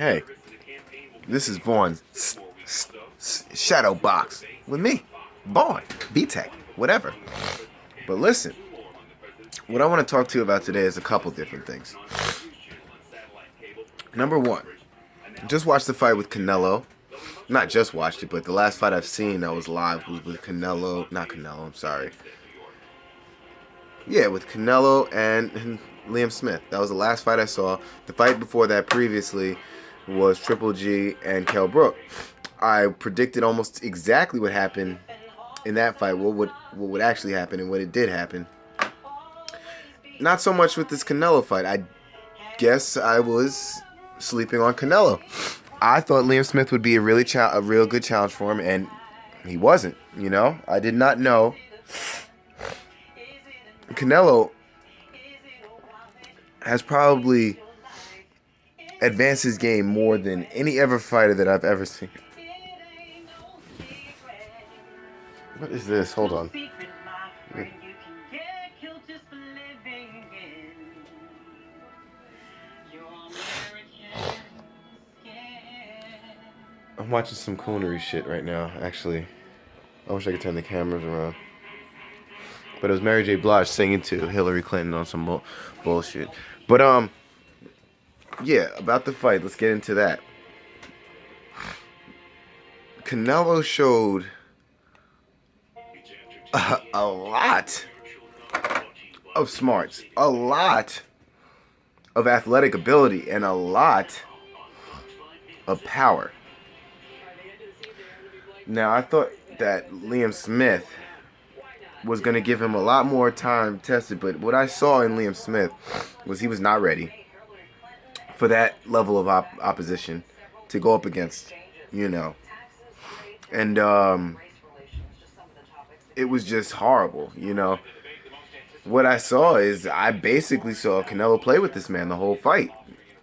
Hey, this is Vaughn. Shadow Box with me, Vaughn, B-Tech, whatever. But listen, what I want to talk to you about today is a couple different things. Number one, just watched the fight with Canelo. Not just watched it, but the last fight I've seen that was live was with Canelo. Not Canelo, I'm sorry. Yeah, with Canelo and Liam Smith. That was the last fight I saw. The fight before that previously was Triple G and Kell Brook. I predicted almost exactly what happened in that fight, what would actually happen and what it did happen. Not so much with this Canelo fight. I guess I was sleeping on Canelo. I thought Liam Smith would be a real good challenge for him, and he wasn't. You know, I did not know. Canelo has probably advanced his game more than any ever fighter that I've ever seen. What is this? Hold on. I'm watching some coonery shit right now, actually. I wish I could turn the cameras around. But it was Mary J. Blige singing to Hillary Clinton on some bullshit. But, yeah, about the fight. Let's get into that. Canelo showed a lot of smarts, a lot of athletic ability, and a lot of power. Now, I thought that Liam Smith was going to give him a lot more time tested, but what I saw in Liam Smith was he was not ready for that level of opposition to go up against, you know. And it was just horrible, you know. What I saw is I basically saw Canelo play with this man the whole fight,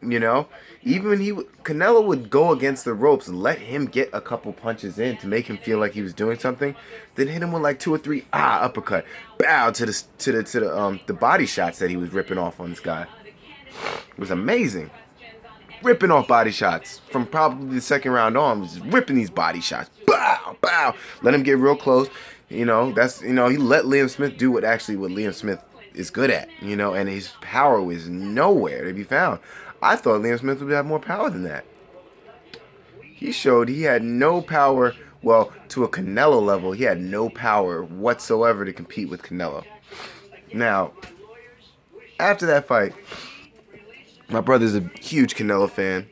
you know. Even when Canelo would go against the ropes and let him get a couple punches in to make him feel like he was doing something, then hit him with like 2 or 3 uppercut, bow to the body shots that he was ripping off on this guy. It was amazing, ripping off body shots from probably the second round on. Was just ripping these body shots, bow, bow. Let him get real close. You know, he let Liam Smith do what Liam Smith is good at. You know, and his power was nowhere to be found. I thought Liam Smith would have more power than that. He showed he had no power. Well, to a Canelo level, he had no power whatsoever to compete with Canelo. Now, after that fight, my brother's a huge Canelo fan.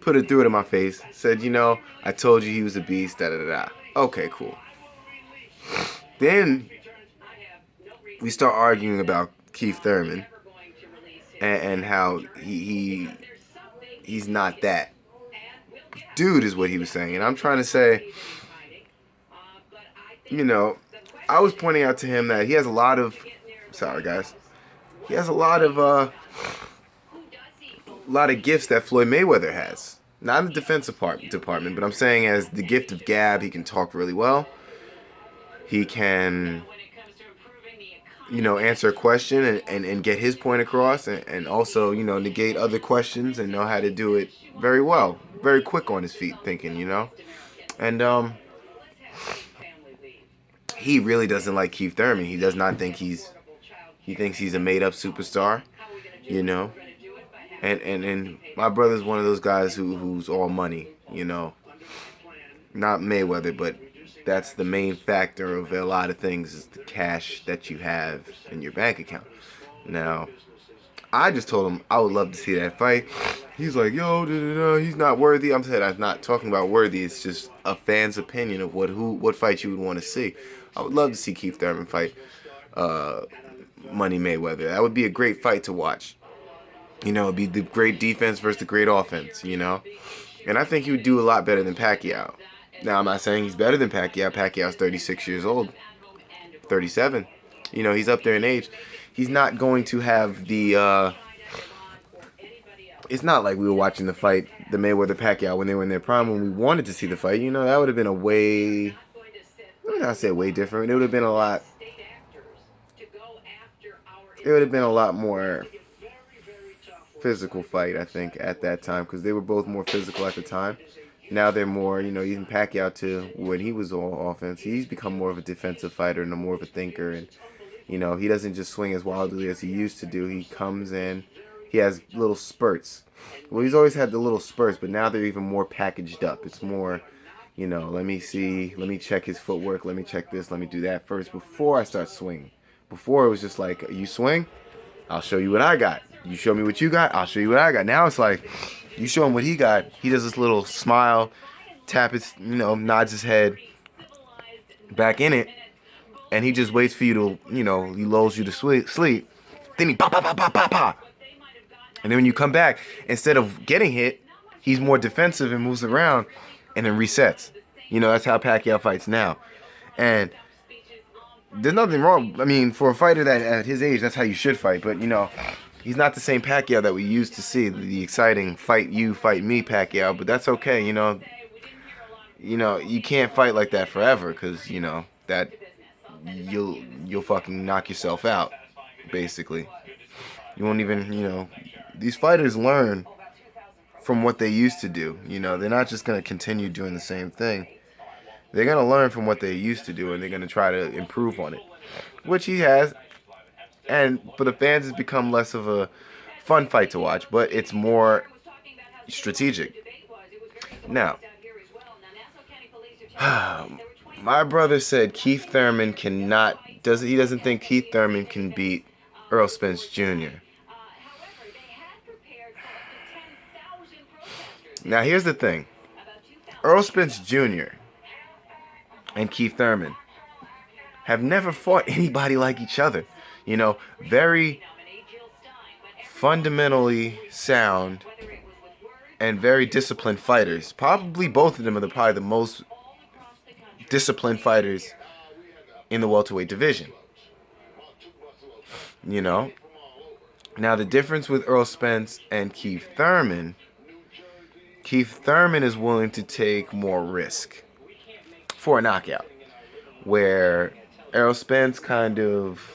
Put it through it in my face. Said, you know, I told you he was a beast, da-da-da-da. Okay, cool. Then we start arguing about Keith Thurman and how he's not that dude is what he was saying. And I'm trying to say, you know, I was pointing out to him that he has a lot of, sorry guys, he has a lot of gifts that Floyd Mayweather has. Not in the defense department, but I'm saying as the gift of gab, he can talk really well. He can, you know, answer a question and get his point across, and also, you know, negate other questions and know how to do it very well. Very quick on his feet thinking, you know. And he really doesn't like Keith Thurman. He does not think he thinks he's a made-up superstar, you know. And my brother's one of those guys who's all money, you know. Not Mayweather, but that's the main factor of a lot of things is the cash that you have in your bank account. Now, I just told him I would love to see that fight. He's like, yo, he's not worthy. I'm not talking about worthy. It's just a fan's opinion of what fight you would want to see. I would love to see Keith Thurman fight Money Mayweather. That would be a great fight to watch. You know, it'd be the great defense versus the great offense, you know. And I think he would do a lot better than Pacquiao. Now, I'm not saying he's better than Pacquiao. Pacquiao's 36 years old. 37. You know, he's up there in age. He's not going to have the, it's not like we were watching the fight, the Mayweather-Pacquiao, when they were in their prime, when we wanted to see the fight. You know, that would have been let me not say way different. It would have been a lot more physical fight, I think, at that time, because they were both more physical at the time. Now they're more, even Pacquiao too, when he was all offense, he's become more of a defensive fighter and more of a thinker. And, he doesn't just swing as wildly as he used to do. He comes in, he has little spurts. Well, he's always had the little spurts, but now they're even more packaged up. It's more, let me see, let me check his footwork, let me check this, let me do that first before I start swinging. Before it was just like, you swing, I'll show you what I got. You show me what you got, I'll show you what I got. Now it's like, you show him what he got, he does this little smile, tap his, nods his head back in it, and he just waits for you to, he lulls you to sleep. Then he pop, pop, pop, pop, pop, pop. And then when you come back, instead of getting hit, he's more defensive and moves around and then resets. That's how Pacquiao fights now. And there's nothing wrong. I mean, for a fighter that at his age, that's how you should fight. But, he's not the same Pacquiao that we used to see, the exciting fight you, fight me Pacquiao. But that's okay, you can't fight like that forever because, that you'll fucking knock yourself out, basically. You won't even, these fighters learn from what they used to do. They're not just going to continue doing the same thing. They're going to learn from what they used to do, and they're going to try to improve on it, which he has. And for the fans, it's become less of a fun fight to watch, but it's more strategic. Now, my brother said Keith Thurman he doesn't think Keith Thurman can beat Errol Spence Jr. Now, here's the thing. Errol Spence Jr. and Keith Thurman have never fought anybody like each other. Very fundamentally sound and very disciplined fighters. Probably both of them are probably the most disciplined fighters in the welterweight division. Now, the difference with Errol Spence and Keith Thurman is willing to take more risk for a knockout, where Errol Spence kind of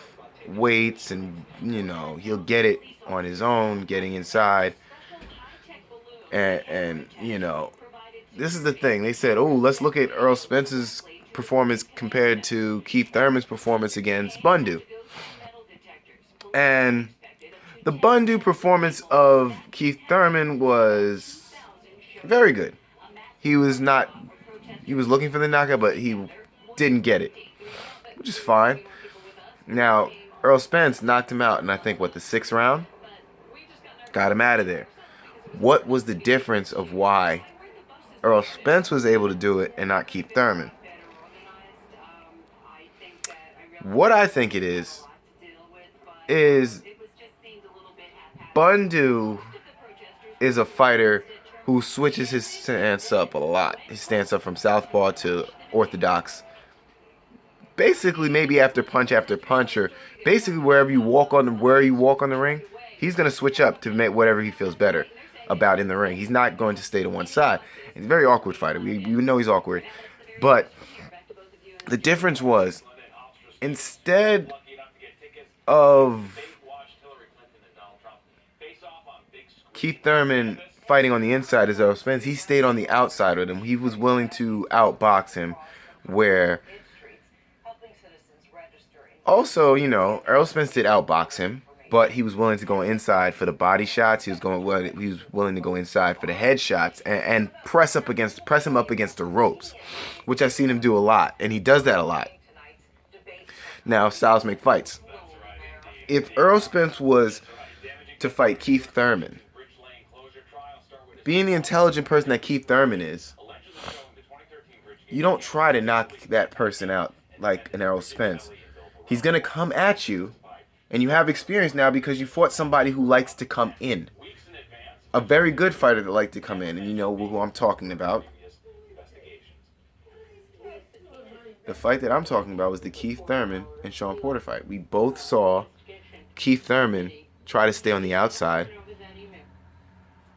waits and, he'll get it on his own, getting inside. And this is the thing. They said, let's look at Errol Spence's performance compared to Keith Thurman's performance against Bundu. And the Bundu performance of Keith Thurman was very good. He was looking for the knockout, but he didn't get it, which is fine. Now, Errol Spence knocked him out in, I think, the 6th round? Got him out of there. What was the difference of why Errol Spence was able to do it and not Keith Thurman? What I think it is Bundu is a fighter who switches his stance up a lot. His stance up from southpaw to orthodox. Basically, maybe after punch, or basically where you walk on the ring, he's gonna switch up to make whatever he feels better about in the ring. He's not going to stay to one side. He's a very awkward fighter. We know he's awkward, but the difference was, instead of Keith Thurman fighting on the inside as Errol Spence, he stayed on the outside with him. He was willing to outbox him, where also, Errol Spence did outbox him, but he was willing to go inside for the body shots. He was willing to go inside for the head shots and press him up against the ropes, which I've seen him do a lot, and he does that a lot. Now, styles make fights. If Errol Spence was to fight Keith Thurman, being the intelligent person that Keith Thurman is, you don't try to knock that person out like an Errol Spence. He's going to come at you, and you have experience now because you fought somebody who likes to come in. A very good fighter that likes to come in, and you know who I'm talking about. The fight that I'm talking about was the Keith Thurman and Shawn Porter fight. We both saw Keith Thurman try to stay on the outside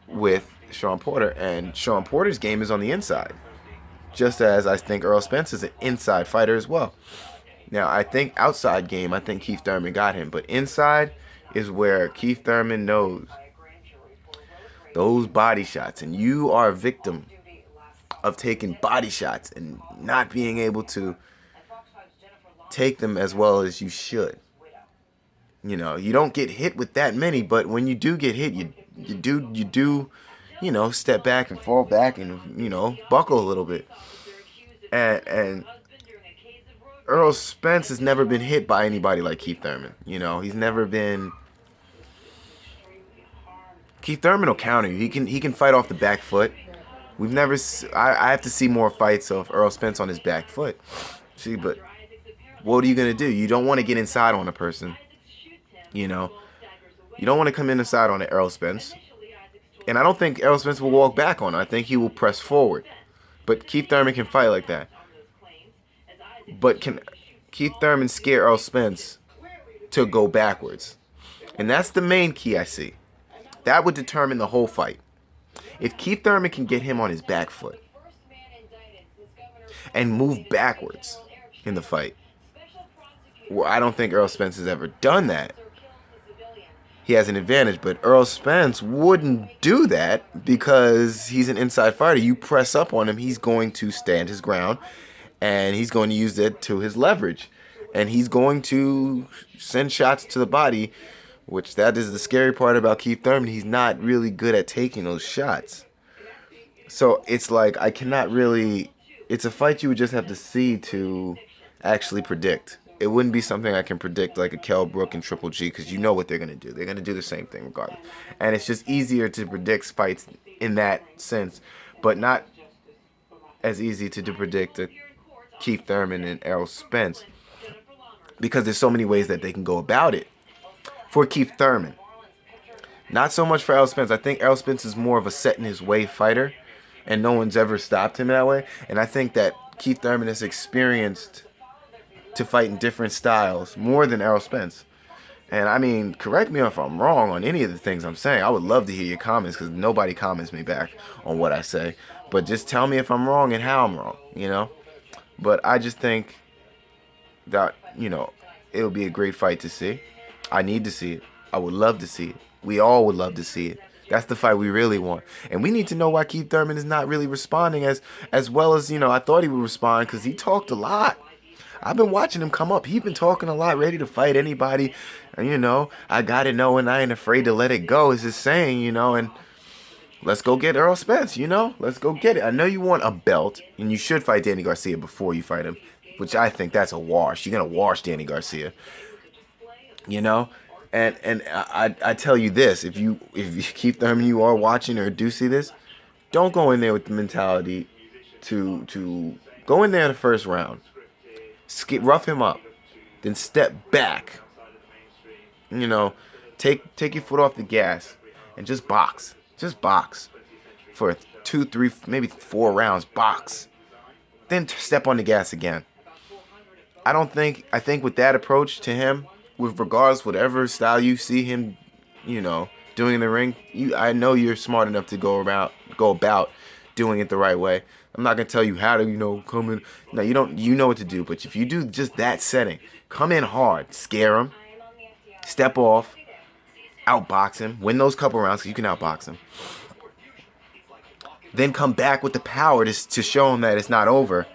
with Shawn Porter, and Shawn Porter's game is on the inside, just as I think Errol Spence is an inside fighter as well. Now, I think outside game, I think Keith Thurman got him, but inside is where Keith Thurman knows those body shots, and you are a victim of taking body shots and not being able to take them as well as you should. You know, you don't get hit with that many, but when you do get hit, you do, step back and fall back and, buckle a little bit. And Errol Spence has never been hit by anybody like Keith Thurman. He's never been. Keith Thurman will counter you. He can fight off the back foot. We've never. I have to see more fights of Errol Spence on his back foot. See, but what are you gonna do? You don't want to get inside on a person. You don't want to come inside on an Errol Spence. And I don't think Errol Spence will walk back on him. I think he will press forward. But Keith Thurman can fight like that. But can Keith Thurman scare Errol Spence to go backwards? And that's the main key I see. That would determine the whole fight. If Keith Thurman can get him on his back foot and move backwards in the fight, well, I don't think Errol Spence has ever done that. He has an advantage, but Errol Spence wouldn't do that because he's an inside fighter. You press up on him, he's going to stand his ground, and he's going to use that to his leverage. And he's going to send shots to the body, which that is the scary part about Keith Thurman. He's not really good at taking those shots. So it's like I cannot really... It's a fight you would just have to see to actually predict. It wouldn't be something I can predict like a Kell Brook and Triple G because you know what they're going to do. They're going to do the same thing regardless. And it's just easier to predict fights in that sense, but not as easy to predict a Keith Thurman and Errol Spence because there's so many ways that they can go about it. For Keith Thurman, not so much for Errol Spence. I think Errol Spence is more of a set-in-his-way fighter, and no one's ever stopped him that way. And I think that Keith Thurman is experienced to fight in different styles more than Errol Spence. And I mean, correct me if I'm wrong on any of the things I'm saying. I would love to hear your comments because nobody comments me back on what I say. But just tell me if I'm wrong and how I'm wrong, But I just think that, it would be a great fight to see. I need to see it. I would love to see it. We all would love to see it. That's the fight we really want. And we need to know why Keith Thurman is not really responding as well as, I thought he would respond because he talked a lot. I've been watching him come up. He's been talking a lot, ready to fight anybody. And, I got to know and I ain't afraid to let it go is his saying, and let's go get Errol Spence, Let's go get it. I know you want a belt, and you should fight Danny Garcia before you fight him, which I think that's a wash. You're going to wash Danny Garcia, And I tell you this, if you Keith Thurman, you are watching or do see this, don't go in there with the mentality to go in there in the first round. Rough him up, then step back. Take your foot off the gas and just box. Just box for 2, 3, maybe 4 rounds. Box, then step on the gas again. I think with that approach to him, with regards whatever style you see him, doing in the ring, I know you're smart enough to go about doing it the right way. I'm not gonna tell you how to, come in. No, you don't. You know what to do. But if you do just that setting, come in hard, scare him, step off, outbox him, win those couple rounds because you can outbox him. Then come back with the power to show him that it's not over.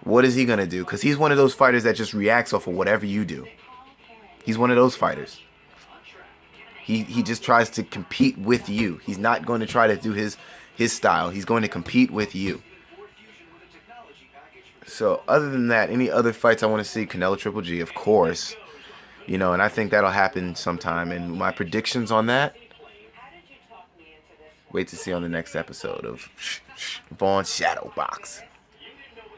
What is he gonna do? Because he's one of those fighters that just reacts off of whatever you do. He's one of those fighters. He just tries to compete with you. He's not going to try to do his style. He's going to compete with you. So other than that, any other fights I want to see? Canelo Triple G, of course. And I think that'll happen sometime. And my predictions on that, wait to see on the next episode of Vaughn Shadow Box.